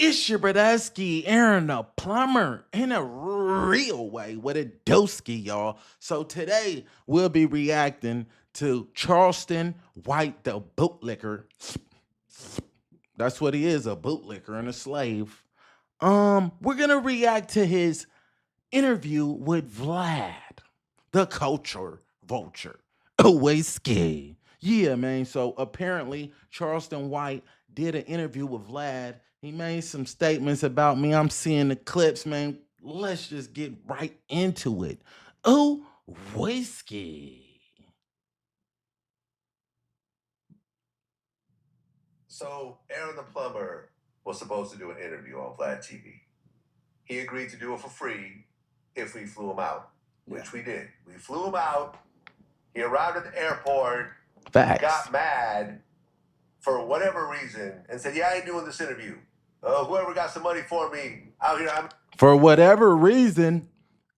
It's your Bradesky, Aaron the plumber, in a real way with a doski, y'all. So today we'll be reacting to Charleston White, the bootlicker. That's what he is, a bootlicker and a slave. We're gonna react to his interview with Vlad, the culture vulture. Whiskey. Yeah, man. So apparently Charleston White did an interview with Vlad. He made some statements about me. I'm seeing the clips, man. Let's just get right into it. Oh, whiskey. So Aaron the plumber was supposed to do an interview on Vlad TV. He agreed to do it for free if we flew him out, which we did. We flew him out. He arrived at the airport, Facts. got mad for whatever reason, and said, "Yeah, I ain't doing this interview. Whoever got some money for me out here, I'm." For whatever reason,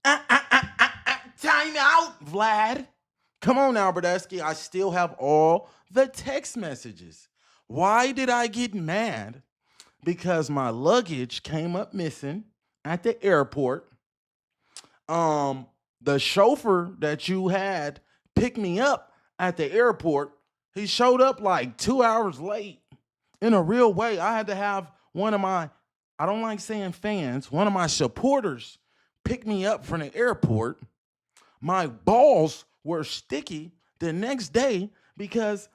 time out, Vlad. Come on now, Bradesky. I still have all the text messages. Why did I get mad? Because my luggage came up missing at the airport. The chauffeur that you had pick me up at the airport, he showed up like 2 hours late. In a real way, I had to have one of my, I don't like saying fans, one of my supporters pick me up from the airport. My balls were sticky the next day because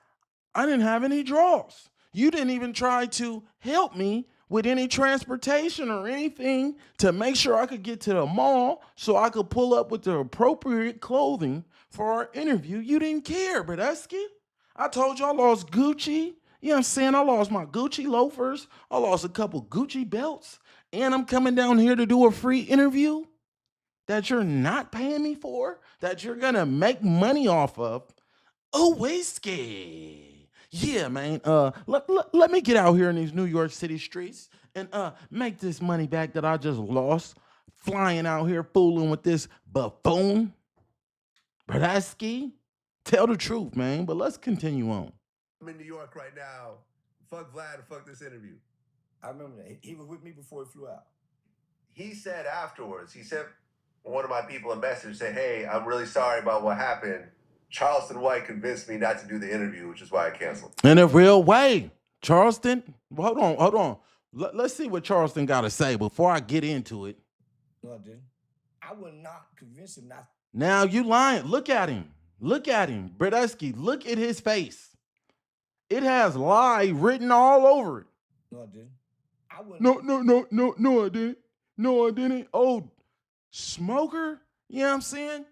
I didn't have any drawers. You didn't even try to help me with any transportation or anything to make sure I could get to the mall so I could pull up with the appropriate clothing for our interview. You didn't care, Bradesky. I told you I lost Gucci. You know what I'm saying? I lost my Gucci loafers. I lost a couple Gucci belts. And I'm coming down here to do a free interview that you're not paying me for, that you're going to make money off of. Oh, whiskey. Yeah, man. Let me get out here in these New York City streets and make this money back that I just lost flying out here fooling with this buffoon. Bradesky, tell the truth, man. But let's continue on. I'm in New York right now. Fuck Vlad and fuck this interview. I remember that. He was with me before he flew out. He said afterwards, he sent one of my people a message saying, "Hey, I'm really sorry about what happened. Charleston White convinced me not to do the interview, which is why I canceled." In a real way, Charleston. Hold on. Let's see what Charleston got to say before I get into it. No, I didn't. I would not convince him not. Now you lying. Look at him. Bradesky, look at his face. It has lie written all over it. No, I didn't. I wouldn't. No, I didn't. No, I didn't. Oh, smoker? You know what I'm saying?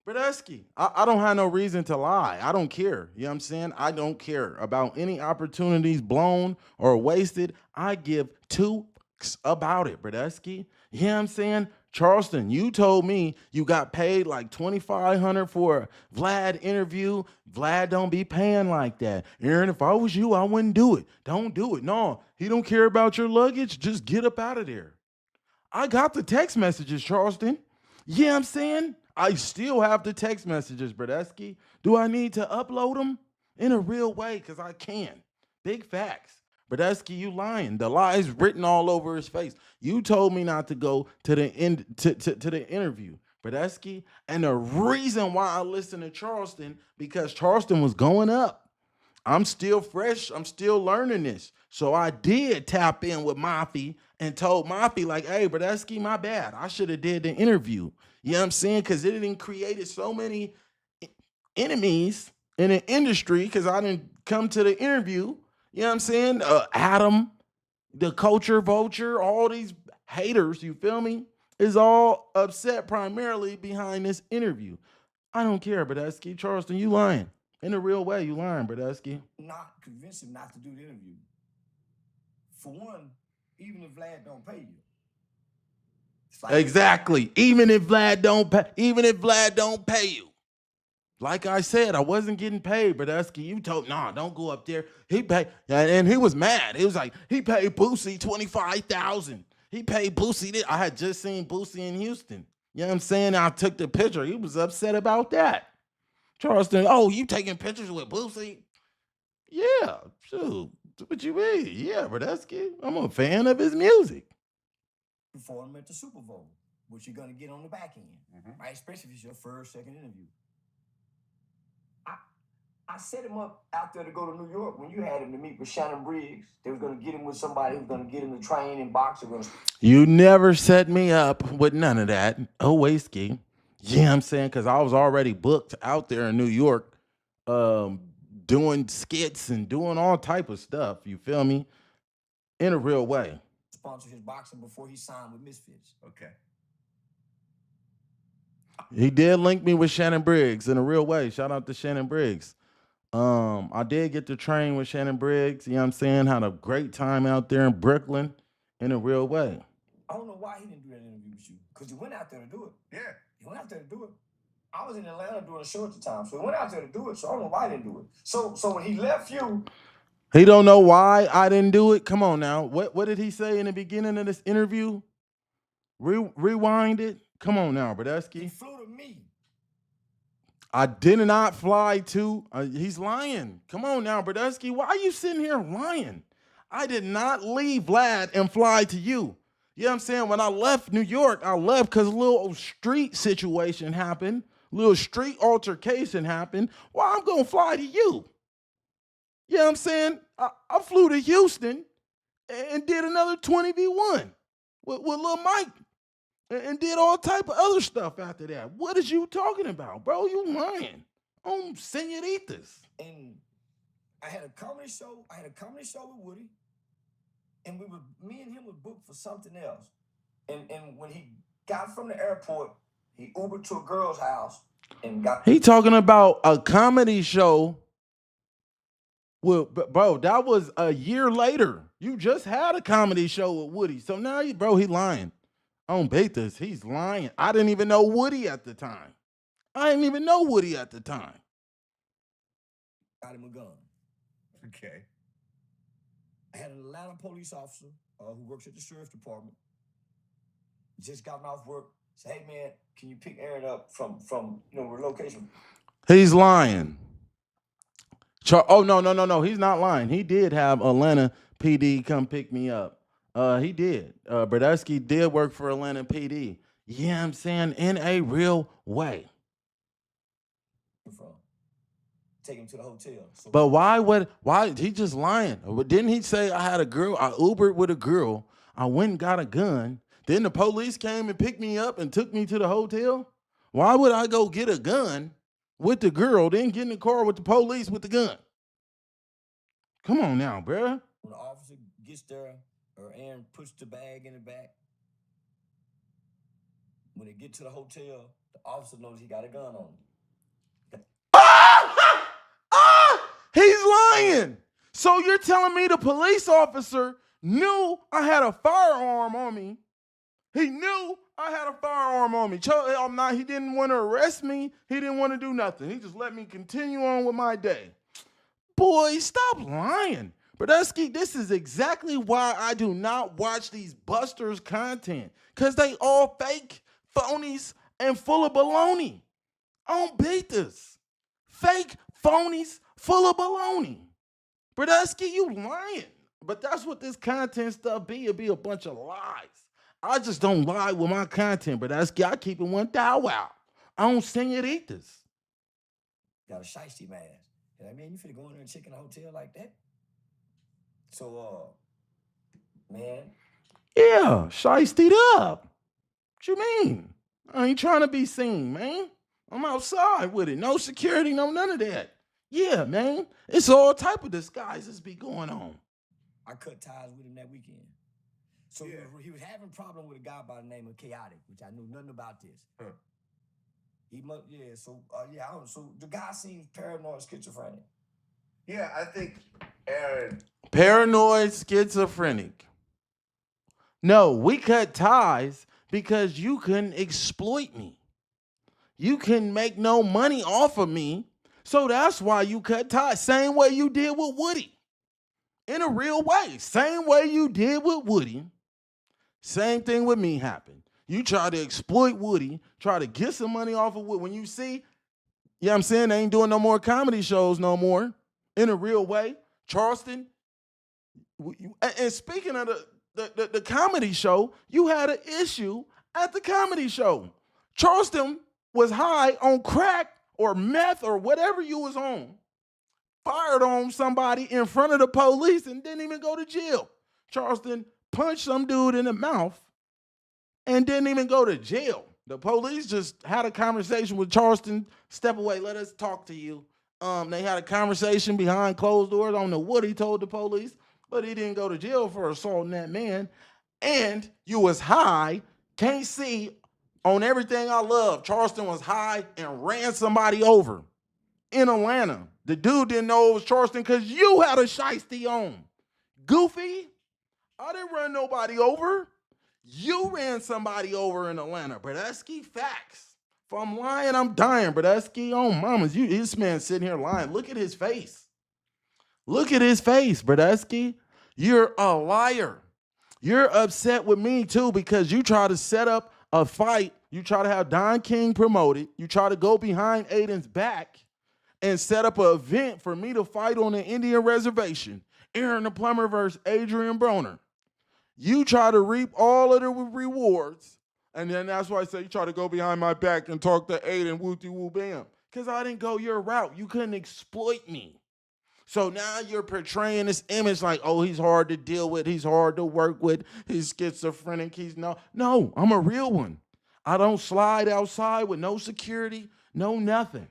Bradesky, I don't have no reason to lie. I don't care. You know what I'm saying? I don't care about any opportunities blown or wasted. I give two fucks about it, Bradesky. You know what I'm saying? Charleston, you told me you got paid like $2,500 for a Vlad interview. Vlad don't be paying like that. Aaron, if I was you, I wouldn't do it. Don't do it. No, he don't care about your luggage. Just get up out of there. I got the text messages, Charleston. You know what I'm saying? I still have the text messages, Bradesky. Do I need to upload them? In a real way, because I can. Big facts. Bradesky, you lying. The lie's written all over his face. You told me not to go to the the interview, Bradesky. And the reason why I listened to Charleston, because Charleston was going up. I'm still fresh. I'm still learning this. So I did tap in with Mafi and told Mafi, like, hey, Bradesky, my bad. I should have did the interview. You know what I'm saying? Because it didn't created so many enemies in the industry because I didn't come to the interview. You know what I'm saying? Adam, the culture vulture, all these haters, you feel me, is all upset primarily behind this interview. I don't care, Bradesky. Charleston, you lying. In a real way, you lying, Bradesky. Not convince him not to do the interview. For one, even if Vlad don't pay you. Like, exactly. Even if Vlad don't pay you. Like I said, I wasn't getting paid, Bradesky. You told, nah, don't go up there. He paid, and he was mad. He was like, he paid Boosie $25,000. He paid Boosie. I had just seen Boosie in Houston. You know what I'm saying? I took the picture. He was upset about that. Charleston, oh, you taking pictures with Boosie? Yeah, shoot. What you mean? Yeah, Brodusky. I'm a fan of his music. Perform at the Super Bowl, which you're gonna get on the back end, right? Especially if it's your first, second interview. I set him up out there to go to New York when you had him to meet with Shannon Briggs. They was gonna get him with somebody who was gonna get him to train in boxing. You never set me up with none of that. Oh, Whiskey. Yeah, I'm saying, because I was already booked out there in New York, doing skits and doing all type of stuff. You feel me? In a real way. Sponsor his boxing before he signed with Misfits. Okay. He did link me with Shannon Briggs in a real way. Shout out to Shannon Briggs. I did get to train with Shannon Briggs. You know what I'm saying? Had a great time out there in Brooklyn in a real way. I don't know why he didn't do that interview with you, because he went out there to do it. Yeah. He went out there to do it. I was in Atlanta doing a show at the time, so he went out there to do it. So I don't know why he didn't do it. So when he left you, he don't know why I didn't do it. Come on now. What did he say in the beginning of this interview? Rewind it. Come on now, he Brodusky. flew to me. I did not fly to. He's lying. Come on now, Brodusky. Why are you sitting here lying? I did not leave Vlad and fly to you. You know what I'm saying? When I left New York, I left because a little street situation happened. Little street altercation happened. Well, I'm going to fly to you. You know what I'm saying? I flew to Houston and did another 20v1 with Lil Mike and did all type of other stuff after that. What is you talking about, bro? You lying on Senoritas. And I had a comedy show. I had a comedy show with Woody. And me and him were booked for something else. And when he got from the airport, he Ubered to a girl's house and got. He talking about a comedy show. Well, bro, that was a year later. You just had a comedy show with Woody. So now, he lying. I don't bait this. He's lying. I didn't even know Woody at the time. I didn't even know Woody at the time. Got him a gun. Okay. I had an Atlanta police officer who works at the sheriff's department. Just gotten off work. Said, hey, man, can you pick Aaron up from relocation? He's lying. No. He's not lying. He did have Atlanta PD come pick me up. He did. Brodusky did work for Atlanta PD. Yeah, I'm saying in a real way. Take him to the hotel. So but why he just lying? Didn't he say I had a girl? I Ubered with a girl. I went and got a gun. Then the police came and picked me up and took me to the hotel. Why would I go get a gun with the girl, then get in the car with the police with the gun? Come on now, bruh. When the officer gets there, Aaron puts the bag in the back. When they get to the hotel, the officer knows he got a gun on him. He's lying. So you're telling me the police officer knew I had a firearm on me? He knew I had a firearm on me. He didn't want to arrest me. He didn't want to do nothing. He just let me continue on with my day. Boy, stop lying. Brodusky, this is exactly why I do not watch these busters content. Because they all fake, phonies, and full of baloney. I don't beat this. Fake, phonies, full of baloney. Brodusky, you lying. But that's what this content stuff be. It be a bunch of lies. I just don't lie with my content, Brodusky. I keep it 1,000 out. I don't senoritas. Got a shiesty mask. I mean, you finna go in there and check in a hotel like that? So, man. Yeah, shiestied up. What you mean? I ain't trying to be seen, man. I'm outside with it. No security, no none of that. Yeah, man. It's all type of disguises be going on. I cut ties with him that weekend. So yeah. he was having a problem with a guy by the name of Chaotic, which I knew nothing about this. Huh. So the guy seems paranoid schizophrenic. Yeah, I think Aaron. Paranoid schizophrenic. No, we cut ties because you couldn't exploit me. You couldn't make no money off of me. So that's why you cut ties. Same way you did with Woody. In a real way. Same way you did with Woody. Same thing with me happened. You try to exploit Woody, try to get some money off of Woody. When you see, I'm saying, they ain't doing no more comedy shows no more. In a real way. Charleston, And speaking of the comedy show, you had an issue at the comedy show. Charleston was high on crack or meth or whatever you was on, fired on somebody in front of the police and didn't even go to jail. Charleston punched some dude in the mouth and didn't even go to jail. The police just had a conversation with Charleston. Step away, let us talk to you. They had a conversation behind closed doors. I don't know what he told the police, but he didn't go to jail for assaulting that man. And you was high, can't see on everything I love. Charleston was high and ran somebody over in Atlanta. The dude didn't know it was Charleston because you had a shiesty on. Goofy, I didn't run nobody over. You ran somebody over in Atlanta. Bradesky, facts. If I'm lying, I'm dying. Bradesky, oh mamas, this man sitting here lying. Look at his face. Look at his face, Bradesky. You're a liar. You're upset with me too because you try to set up a fight. You try to have Don King promoted. You try to go behind Aiden's back and set up an event for me to fight on the Indian reservation. Aaron the Plumber versus Adrian Broner. You try to reap all of the rewards, and then that's why I say you try to go behind my back and talk to Aiden woo bam. Because I didn't go your route. You couldn't exploit me. So now you're portraying this image like, oh, he's hard to deal with, he's hard to work with, he's schizophrenic, no, I'm a real one. I don't slide outside with no security, no nothing.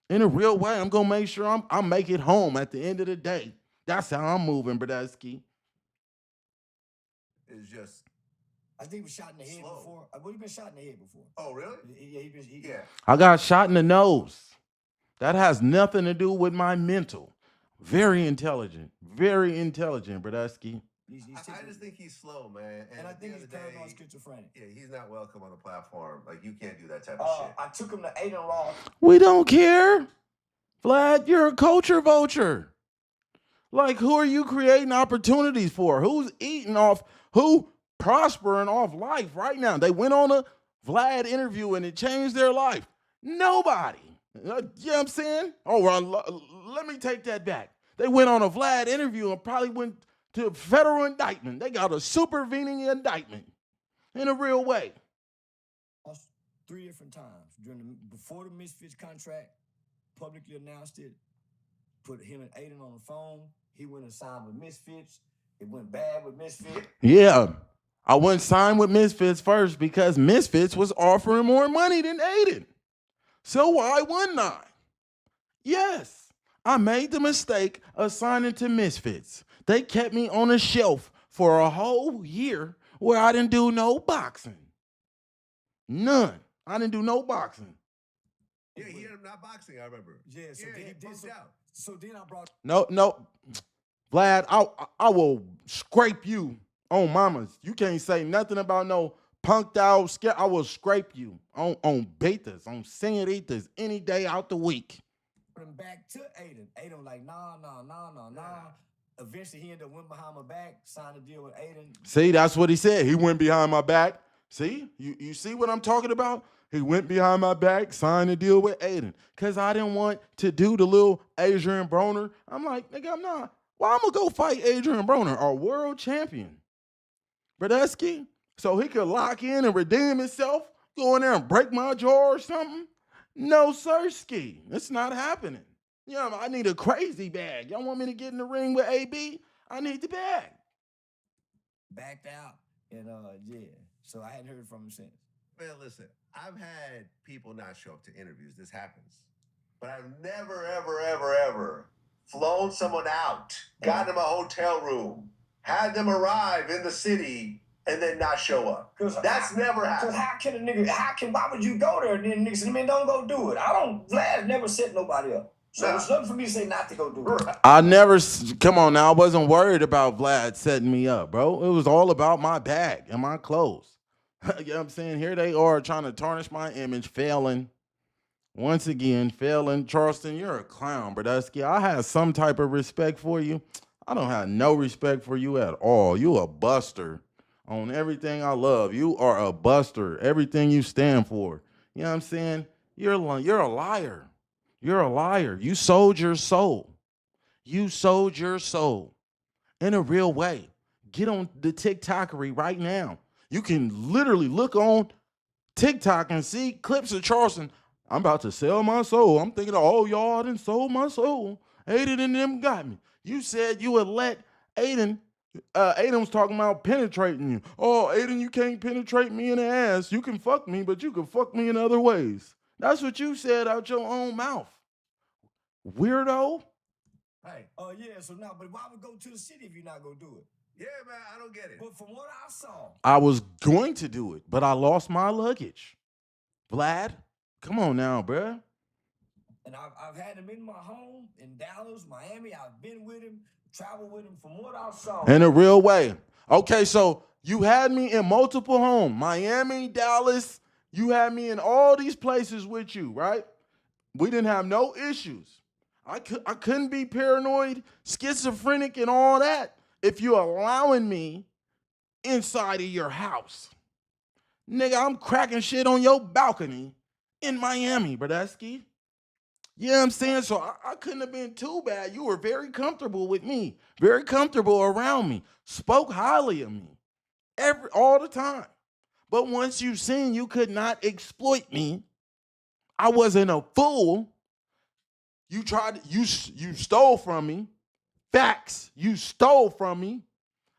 In a real way, I'm gonna make sure I make it home at the end of the day. That's how I'm moving, Bradesky. It's just. I think he was shot in the head Slow. before. Well, he been shot in the head before. Oh, really? Yeah. I got shot in the nose. That has nothing to do with my mental. Very intelligent, Bradesky. I just think he's slow, man. And I think he's paranoid schizophrenic. Yeah, he's not welcome on the platform. Like, you can't do that type of shit. I took him to Aiden Ross. We don't care. Vlad, you're a culture vulture. Like, who are you creating opportunities for? Who's eating off, who prospering off life right now? They went on a Vlad interview and it changed their life. Nobody. You know what I'm saying? Oh, well, let me take that back. They went on a Vlad interview and probably went to federal indictment. They got a supervening indictment in a real way. 3 different times before the Misfits contract, publicly announced it, put him and Aiden on the phone. He went and signed with Misfits. It went bad with Misfits. Yeah, I went sign with Misfits first because Misfits was offering more money than Aiden. So why wouldn't I? Yes, I made the mistake of signing to Misfits. They kept me on a shelf for a whole year where I didn't do no boxing. None. I didn't do no boxing. Yeah, he ended up not boxing, I remember. Yeah, so then he did out. So then I brought... No. Vlad, I will scrape you on mamas. You can't say nothing about no punked out, scared. I will scrape you on betas, on senoritas any day out the week. Back to Aiden. Aiden was like, nah. Eventually, he ended up went behind my back, signed a deal with Aiden. See, that's what he said. He went behind my back. See, you see what I'm talking about? He went behind my back, signed a deal with Aiden. Because I didn't want to do the little Adrian Broner. I'm like, nigga, I'm not. Well, I'm going to go fight Adrian Broner, our world champion. Bradesky, so he could lock in and redeem himself, go in there and break my jaw or something? No, sirski. It's not happening. Yeah, I need a crazy bag. Y'all want me to get in the ring with AB? I need the bag. Backed out. And, yeah. So I hadn't heard from him since. Man, listen, I've had people not show up to interviews. This happens. But I've never, ever flown someone out, got them a hotel room, had them arrive in the city, and then not show up. That's never happened. Because why would you go there and then niggas say, man, don't go do it? Vlad never set nobody up. So it's nothing for me to say not to go do it. Come on now, I wasn't worried about Vlad setting me up, bro. It was all about my bag and my clothes. You know what I'm saying? Here they are trying to tarnish my image, failing. Once again, failing. Charleston, you're a clown, Bradesky. I have some type of respect for you. I don't have no respect for you at all. You a buster on everything I love. You are a buster, everything you stand for. You know what I'm saying? You're a liar. You're a liar. You sold your soul. You sold your soul. in a real way. Get on the TikTokery right now. You can literally look on TikTok and see clips of Charleston. I'm about to sell my soul. I'm thinking, oh, y'all done sold my soul. Aiden and them got me. You said you would let Aiden. Aiden was talking about penetrating you. Oh, Aiden, you can't penetrate me in the ass. You can fuck me, but you can fuck me in other ways. That's what you said out your own mouth. Weirdo. Hey, yeah, so now, but why would go to the city if you're not gonna do it? Yeah, man, I don't get it. But from what I saw, I was going to do it, but I lost my luggage. Vlad, come on now, bruh. and I've had him in my home in Dallas, Miami. I've been with him, traveled with him. From what I saw, In a real way. Okay, so you had me in multiple homes, Miami, Dallas. You had me in all these places with you, right? We didn't have no issues. I couldn't be paranoid, schizophrenic, and all that if you're allowing me inside of your house. Nigga, I'm cracking shit on your balcony in Miami, Brodesky. You know what I'm saying? So I couldn't have been too bad. You were very comfortable with me, very comfortable around me, spoke highly of me all the time. But once you seen you could not exploit me, I wasn't a fool. You stole from me. Facts, you stole from me.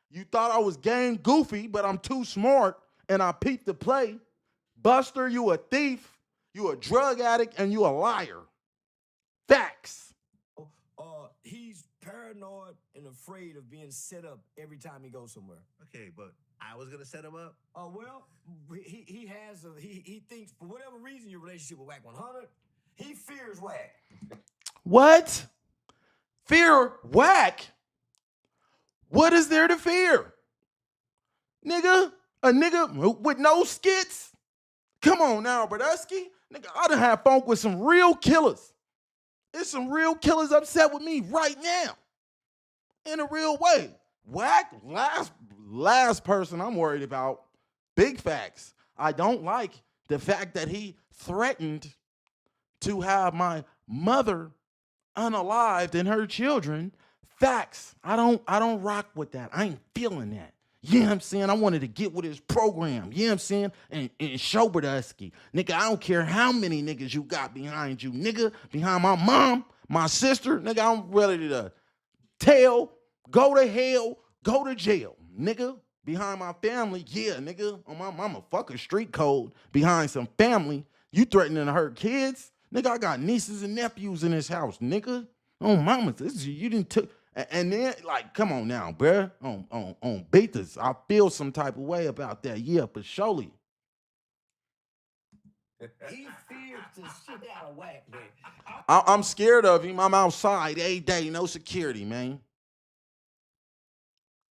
You thought I was game goofy, but I'm too smart and I peeped the play. Buster, you a thief, you a drug addict, and you a liar. Facts. he's paranoid and afraid of being set up every time he goes somewhere. Okay, but I was gonna set him up. Well, he thinks for whatever reason your relationship with Whack 100, he fears Whack. What? Fear Whack? What is there to fear? Nigga, a nigga with no skits? Come on now, Brodesky. Nigga, I done had funk with some real killers. There's some real killers upset with me right now. In a real way. Whack, last person I'm worried about. Big facts. I don't like the fact that he threatened to have my mother unalived and her children. Facts. I don't rock with that. I ain't feeling that. You know what I'm saying? I wanted to get with his program. You know what I'm saying? And show Brodesky. Nigga, I don't care how many niggas you got behind you. Nigga, behind my mom, my sister. Nigga, I'm ready to tell, go to hell, go to jail. Nigga, behind my family, yeah, nigga. On my mama, fuck a street code. Behind some family, you threatening to hurt kids? Nigga, I got nieces and nephews in this house, nigga. Oh, mama, you didn't took. And then, like, come on now, bruh. On betas, I feel some type of way about that. Yeah, for surely. He fears the shit out of Whack, man. I'm scared of him. I'm outside every day, no security, man.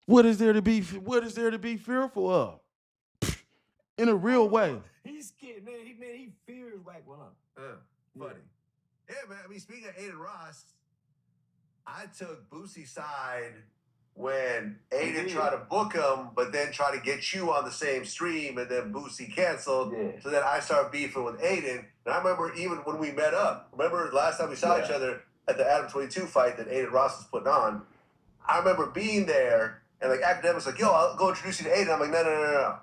What is there to be fearful of? In a real way. He's scared, man. He fears Whack 100. Funny. Yeah, man. I mean, speaking of Aiden Ross, I took Boosie's side when Aiden tried to book him, but then try to get you on the same stream, and then Boosie canceled. Yeah. So then I started beefing with Aiden. And I remember even when we met up, remember last time we saw each other at the Adam 22 fight that Aiden Ross was putting on, I remember being there, and like Academic was like, yo, I'll go introduce you to Aiden. I'm like, no.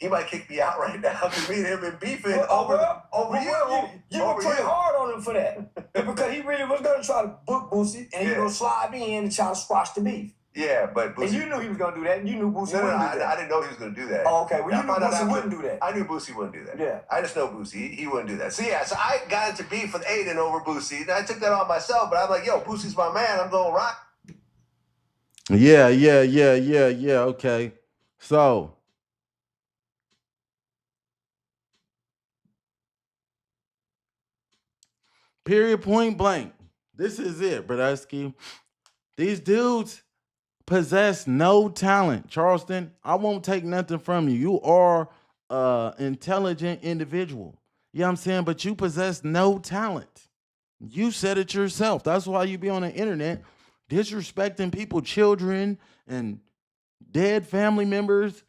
He might kick me out right now because me and him been beefing over you. You were pretty hard on him for that. Because he really was going to try to book Boosie, and he was going to slide me in and try to squash the beef. Yeah, but Boosie... And you knew he was going to do that, and you knew Boosie wouldn't do that. I didn't know he was going to do that. Oh, okay. Well, you knew Boosie wouldn't do that. I knew Boosie wouldn't do that. Yeah. I just know Boosie. He wouldn't do that. So, yeah, so I got into beef with Aiden over Boosie, and I took that on myself, but I'm like, yo, Boosie's my man. I'm going to rock. Yeah, okay. So... period, point blank. This is it, Brodesky. These dudes possess no talent. Charleston, I won't take nothing from you. You are an intelligent individual. You know what I'm saying? But you possess no talent. You said it yourself. That's why you be on the internet disrespecting people, children, and dead family members.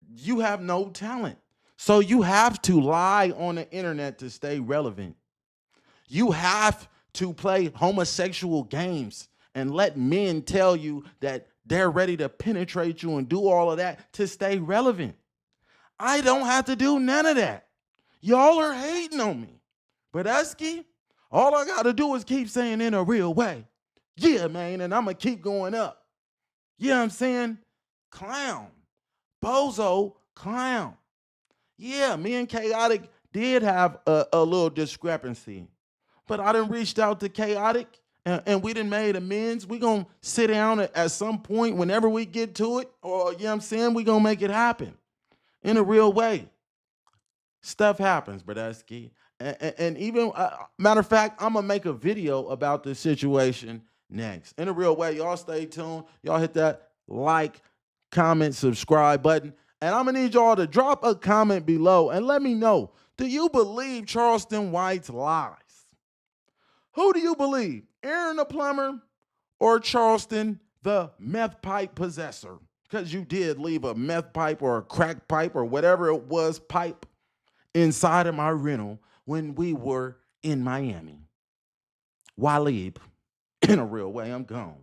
You have no talent. So you have to lie on the internet to stay relevant. You have to play homosexual games and let men tell you that they're ready to penetrate you and do all of that to stay relevant. I don't have to do none of that. Y'all are hating on me. But Esky, all I got to do is keep saying in a real way. Yeah, man, and I'm going to keep going up. You know what I'm saying? Clown. Bozo clown. Yeah, me and Chaotic did have a little discrepancy. But I done reached out to Chaotic and we done made amends. We gonna sit down at some point whenever we get to it, or you know what I'm saying, we gonna make it happen in a real way. Stuff happens, Brodesky. And even, matter of fact, I'm gonna make a video about this situation next. In a real way, y'all stay tuned. Y'all hit that like, comment, subscribe button. And I'm gonna need y'all to drop a comment below and let me know, do you believe Charleston White's lies? Who do you believe, Aaron the plumber or Charleston the meth pipe possessor? Because you did leave a meth pipe or a crack pipe or whatever it was pipe inside of my rental when we were in Miami. Waleed, in a real way, I'm gone.